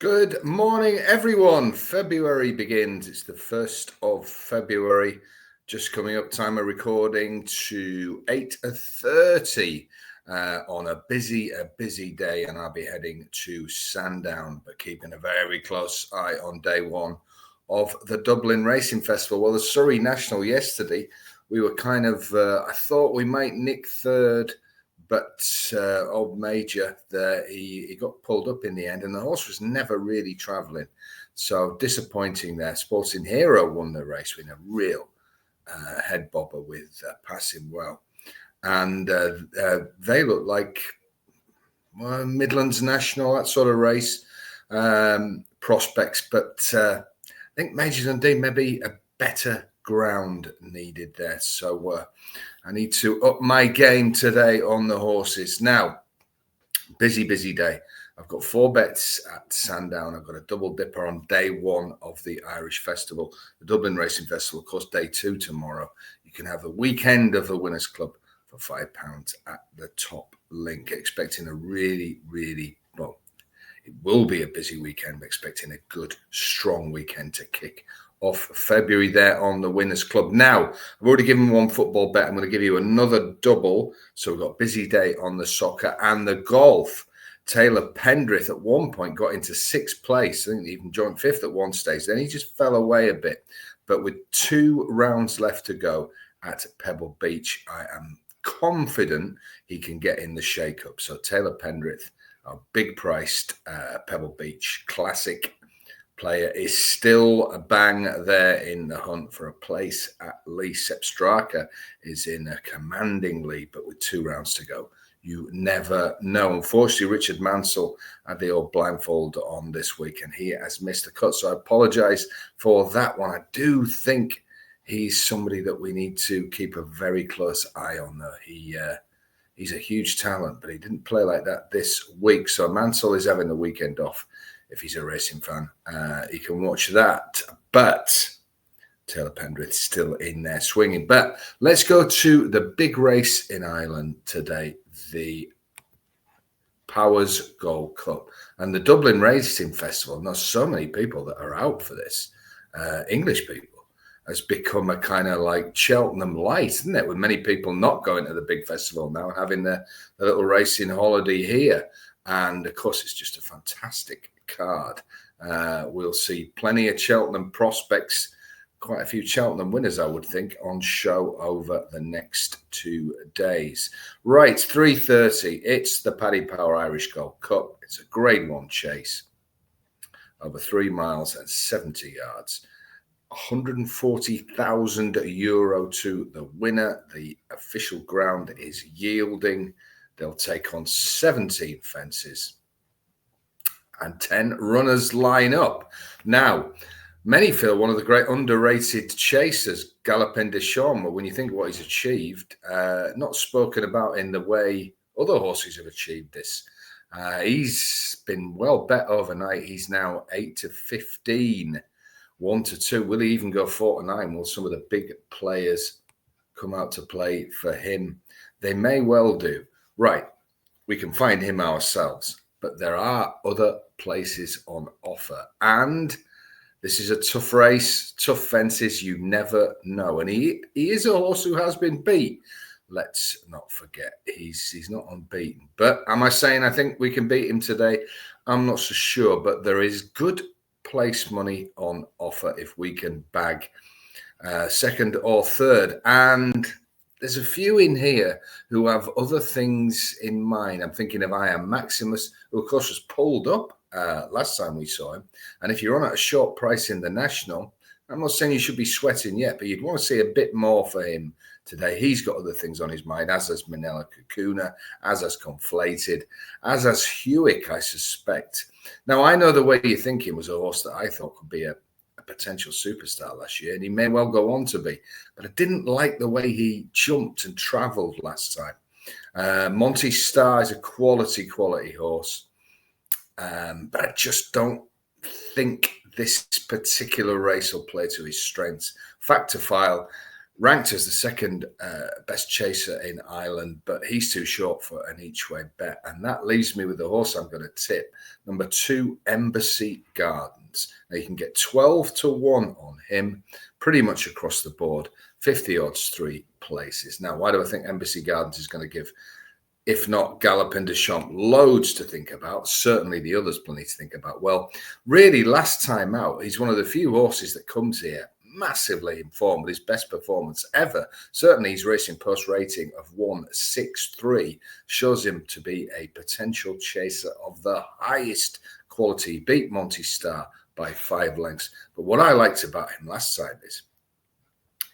Good morning, everyone. February begins. It's the 1st of February, just coming up time of recording to 8:30 on a busy day, and I'll be heading to Sandown, but keeping a very close eye on day one of the Dublin Racing Festival. Well, the Surrey National yesterday, we were kind of, I thought we might nick third, but old Major there, he got pulled up in the end, and the horse was never really travelling. So disappointing there. Sporting Hero won the race with a real head bobber with passing well. And they look like Midlands National, that sort of race prospects. But I think Major Dundee maybe a better ground needed there. So I need to up my game today on the horses. Now, busy day. I've got 4 bets at Sandown. I've got a double dipper on day 1 of the Irish Festival, the Dublin Racing Festival, of course, day 2 tomorrow. You can have the weekend of the Winners' Club for £5 at the top link. Expecting a really, well, it will be a busy weekend, but expecting a good, strong weekend to kick off February there on the Winners' Club. Now, I've already given 1 football bet. I'm going to give you another double. So we've got a busy day on the soccer and the golf. Taylor Pendrith at one point got into 6th place. I think he even joined 5th at one stage. Then he just fell away a bit. But with 2 rounds left to go at Pebble Beach, I am confident he can get in the shake-up. So Taylor Pendrith, our big-priced Pebble Beach classic player, is still a bang there in the hunt for a place at least. Sepp Straka is in a commanding lead, but with 2 rounds to go, you never know. Unfortunately, Richard Mansell had the old blindfold on this week, and he has missed the cut. So I apologise for that one. I do think he's somebody that we need to keep a very close eye on, though. He's a huge talent, but he didn't play like that this week. So Mansell is having the weekend off. If he's a racing fan, he can watch that. But Taylor Pendrith still in there swinging. But let's go to the big race in Ireland today, the Powers Gold Cup. And the Dublin Racing Festival, there's so many people that are out for this, English people, has become a kind of like Cheltenham light, isn't it? With many people not going to the big festival now, having the little racing holiday here. And of course, it's just a fantastic card. We'll see plenty of Cheltenham prospects, quite a few Cheltenham winners, I would think, on show over the next 2 days. Right, 3:30. It's the Paddy Power Irish Gold Cup. It's a Grade 1 chase over 3 miles and 70 yards. €140,000 to the winner. The official ground is yielding. They'll take on 17 fences, and 10 runners line up. Now, many feel one of the great underrated chasers, Galopin Des Champs, when you think of what he's achieved, not spoken about in the way other horses have achieved this. He's been well bet overnight. He's now 8-15, 1-2. Will he even go 4-9? Will some of the big players come out to play for him? They may well do. Right, we can find him ourselves, but there are other places on offer. And this is a tough race, tough fences, you never know. And he is a horse who has been beat. Let's not forget, he's not unbeaten. But am I saying I think we can beat him today? I'm not so sure, but there is good place money on offer if we can bag 2nd or 3rd. And there's a few in here who have other things in mind. I'm thinking of I Am Maximus, who of course was pulled up last time we saw him. And if you're on at a short price in the National, I'm not saying you should be sweating yet, but you'd want to see a bit more for him today. He's got other things on his mind, as has Manila Kakuna, as has Conflated, as has Hewick, I suspect. Now, I know the way you're thinking was a horse that I thought could be a potential superstar last year, and he may well go on to be, but I didn't like the way he jumped and travelled last time. Monty Star is a quality horse, but I just don't think this particular race will play to his strengths. Factor File ranked as the second best chaser in Ireland, but he's too short for an each-way bet. And that leaves me with the horse I'm going to tip, number 2, Embassy Gardens. Now, you can get 12 to 1 on him, pretty much across the board, 50 odds, 3 places. Now, why do I think Embassy Gardens is going to give, if not Gallop and Deschamps, loads to think about? Certainly the others plenty to think about. Well, really, last time out, he's one of the few horses that comes here massively informed, with his best performance ever. Certainly his racing post rating of 163 shows him to be a potential chaser of the highest quality. He beat Monty Star by 5 lengths. But what I liked about him last time is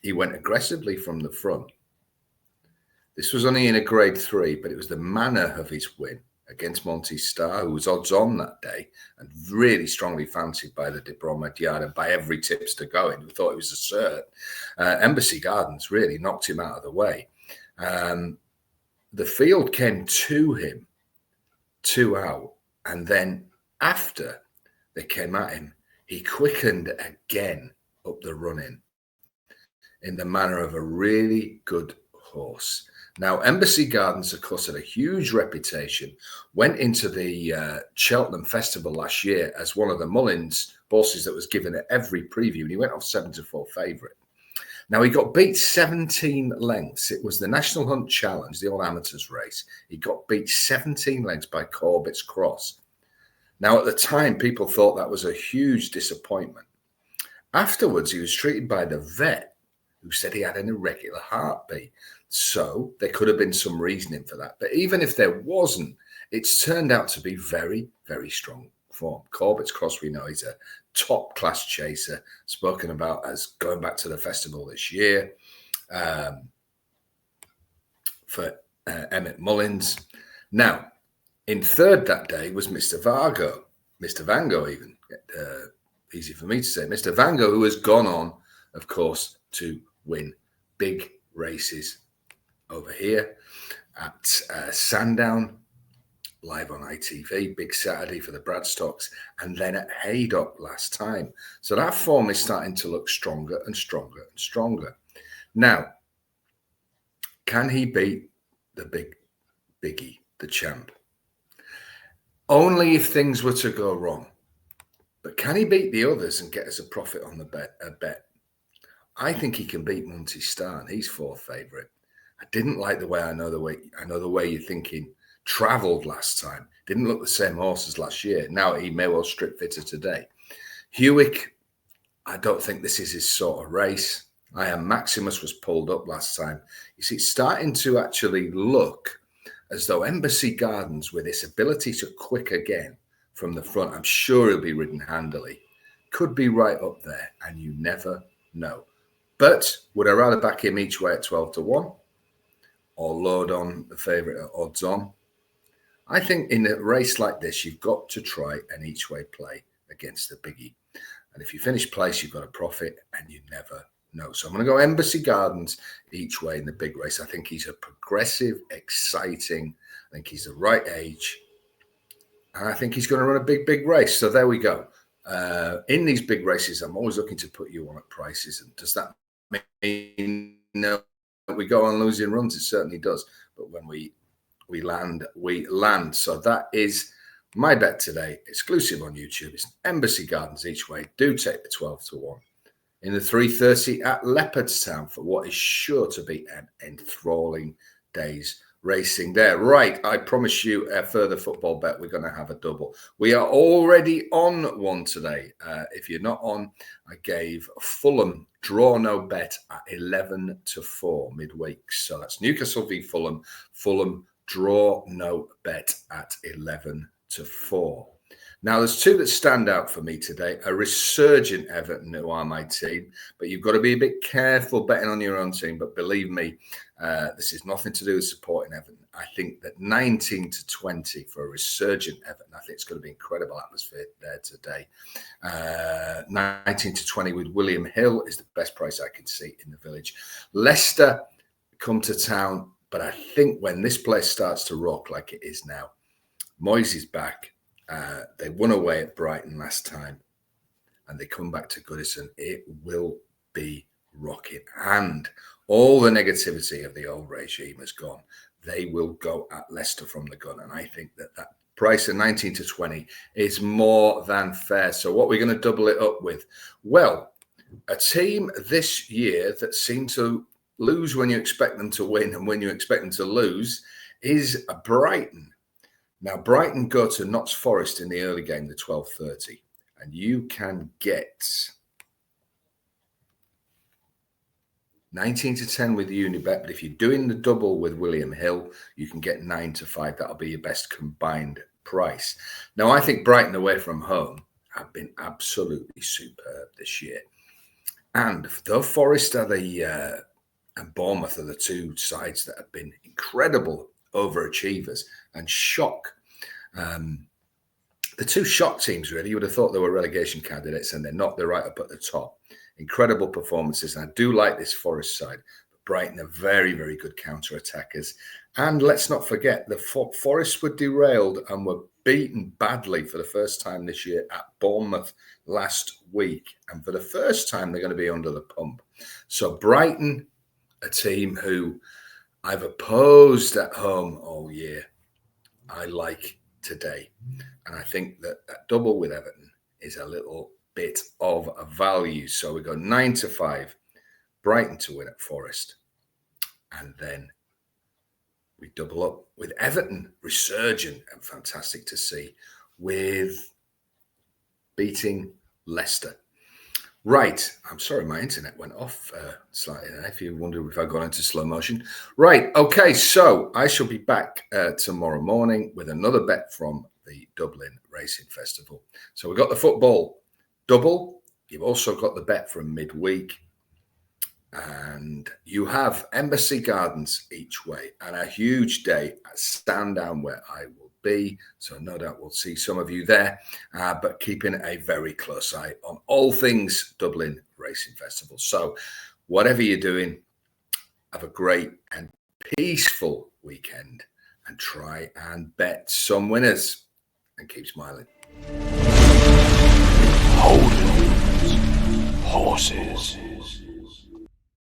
he went aggressively from the front. This was only in a grade 3, but it was the manner of his win against Monty Star, who was odds on that day and really strongly fancied by the Diplomatiad and by every tipster going, who thought it was a cert. Embassy Gardens really knocked him out of the way. The field came to him, 2 out, and then after they came at him, he quickened again up the running in the manner of a really good horse. Now, Embassy Gardens, of course, had a huge reputation, went into the Cheltenham Festival last year as one of the Mullins horses that was given at every preview, and he went off 7-4 favourite. Now, he got beat 17 lengths. It was the National Hunt Challenge, the all amateurs race. He got beat 17 lengths by Corbett's Cross. Now, at the time, people thought that was a huge disappointment. Afterwards, he was treated by the vet, who said he had an irregular heartbeat. So there could have been some reasoning for that. But even if there wasn't, it's turned out to be very, very strong form. Corbett's Cross, we know, he's a top-class chaser, spoken about as going back to the festival this year for Emmett Mullins. Now, in third that day was Mr. Vango even, easy for me to say, Mr. Vango, who has gone on, of course, to win big races over here at Sandown, live on ITV, big Saturday for the Bradstocks, and then at Haydock last time. So that form is starting to look stronger and stronger and stronger. Now, can he beat the biggie, the champ? Only if things were to go wrong. But can he beat the others and get us a profit on the bet? I think he can beat Monty Star, and he's 4th favourite. I didn't like the way I know the way you're thinking travelled last time. Didn't look the same horse as last year. Now he may well strip fitter today. Hewick, I don't think this is his sort of race. I Am Maximus was pulled up last time. You see, it's starting to actually look as though Embassy Gardens, with its ability to quick again from the front, I'm sure he'll be ridden handily, could be right up there, and you never know. But would I rather back him each way at 12 to 1 or load on the favourite at odds on? I think in a race like this, you've got to try an each way play against the biggie. And if you finish place, you've got a profit, and you never know. So I'm going to go Embassy Gardens each way in the big race. I think he's a progressive, exciting. I think he's the right age. And I think he's going to run a big race. So there we go. In these big races, I'm always looking to put you on at prices. And does that mean we go on losing runs? It certainly does. But when we land, we land. So that is my bet today, exclusive on YouTube. It's Embassy Gardens each way. Do take the 12 to 1 in the 3:30 at Leopardstown for what is sure to be an enthralling day's racing there. Right, I promise you a further football bet. We're going to have a double. We are already on one today. If you're not on, I gave Fulham draw no bet at 11 to 4 midweek. So that's Newcastle v Fulham. Fulham draw no bet at 11 to 4. Now, there's two that stand out for me today. A resurgent Everton, who are my team, but you've got to be a bit careful betting on your own team. But believe me, this is nothing to do with supporting Everton. I think that 19 to 20 for a resurgent Everton, I think it's going to be incredible atmosphere there today. 19 to 20 with William Hill is the best price I can see in the village. Leicester come to town, but I think when this place starts to rock like it is now, Moyes is back. They won away at Brighton last time, and they come back to Goodison. It will be rocket, and all the negativity of the old regime has gone. They will go at Leicester from the gun, and I think that price of 19 to 20 is more than fair. So what we're going to double it up with? Well, a team this year that seem to lose when you expect them to win and when you expect them to lose is Brighton. Now, Brighton go to Notts Forest in the early game, the 12:30, and you can get 19 to 10 with Unibet, but if you're doing the double with William Hill, you can get 9 to 5. That'll be your best combined price. Now, I think Brighton away from home have been absolutely superb this year. And though Forest are and Bournemouth are the two sides that have been incredible overachievers and shock. The two shock teams, really, you would have thought they were relegation candidates, and they're not. They're right up at the top. Incredible performances. And I do like this Forest side. But Brighton are very, very good counter-attackers. And let's not forget, the Forest were derailed and were beaten badly for the first time this year at Bournemouth last week. And for the first time, they're going to be under the pump. So Brighton, a team who I've opposed at home all year, I like today. And I think that double with Everton is a little bit of a value. So we go 9 to 5, Brighton to win at Forest. And then we double up with Everton, resurgent and fantastic to see, with beating Leicester. Right. I'm sorry, my internet went off slightly there, if you wonder if I've gone into slow motion. Right. Okay. So I shall be back tomorrow morning with another bet from the Dublin Racing Festival. So we've got the football double. You've also got the bet from midweek. And you have Embassy Gardens each way and a huge day at Sandown where I will be. So no doubt we'll see some of you there, but keeping a very close eye on all things Dublin Racing Festival. So whatever you're doing, have a great and peaceful weekend and try and bet some winners and keep smiling. Holding horses.